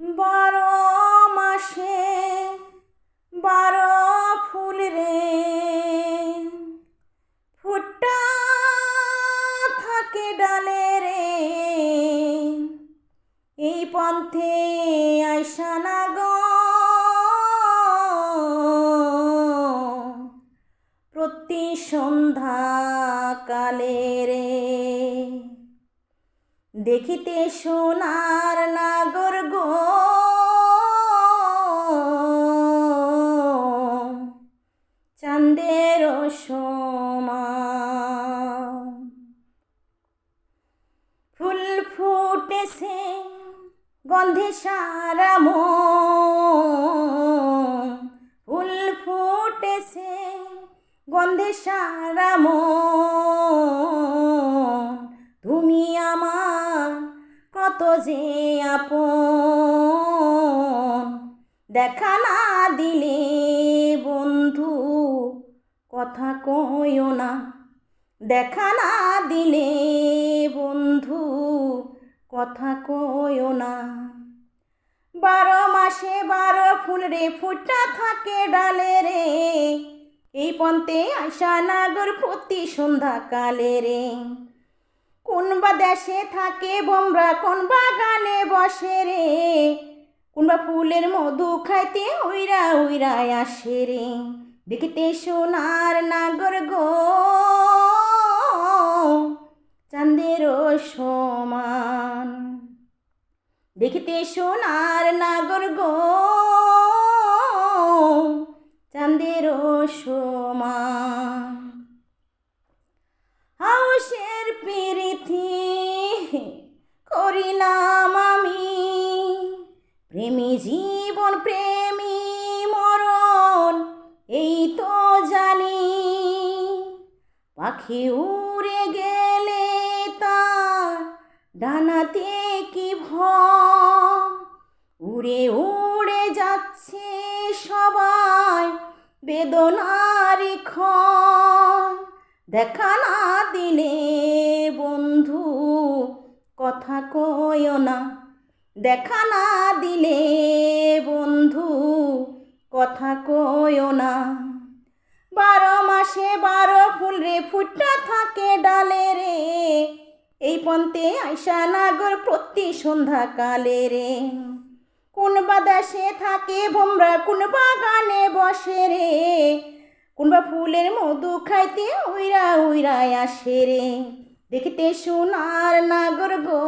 বারো মাসে বারো ফুল রে, ফুটা থাকে ডালে রে। এই পন্থে আইসা না গো প্রতি সন্ধ্যা কালে রে। দেখিতে সোনার নাগর গো চাঁদের সমান। ফুল ফুটেছে গন্ধে সারা মন, ফুল ফুটেছে গন্ধে সারা মন। তুমি আমার কত যে আপন, দেখা না দিলে বন্ধু কথা কইও না, দেখা না দিলে বন্ধু কথা কইও না। বারো মাসে বারো ফুল রে, ফুটা থাকে ডালে রে। এই পন্থে আইসা নাগর প্রতি সন্ধ্যা কালে রে। কোন বা দেশে থাকে ভোমরা, কোন বাগানে বসে রে। কোনবা ফুলের মধু খাইতে উইরা উইরা আসে রে। দেখিতে সোনার নাগর গো চাঁদের সমান। দেখিতে সোনার নাগর গো চাঁদের সমান। হাউসের প্রীতি করিলাম আমি, প্রেমী জীবন প্রেমী মরণ এই তো জানি। পাখি উড়ে গেলে তার ডানাতে কি ভয়, উড়ে উড়ে যাচ্ছে সবাই বেদনারি ক্ষয়। দেখা না দিলে বন্ধু কথা কইও না, দেখা না দিলে বন্ধু কথা কইও না। বারো মাসে বারো ফুল রে, ফুটা থাকে ডালে রে। এই পন্থে আইসা নাগর প্রতি সন্ধ্যা কালে রে। কোন বা দেশে থাকে ভোমরা, কোন বাগানে বসে রে। কোনবা ফুলের মধু খাইতে উইরা উইরা আসে রে। দেখিতে সোনার নাগর গো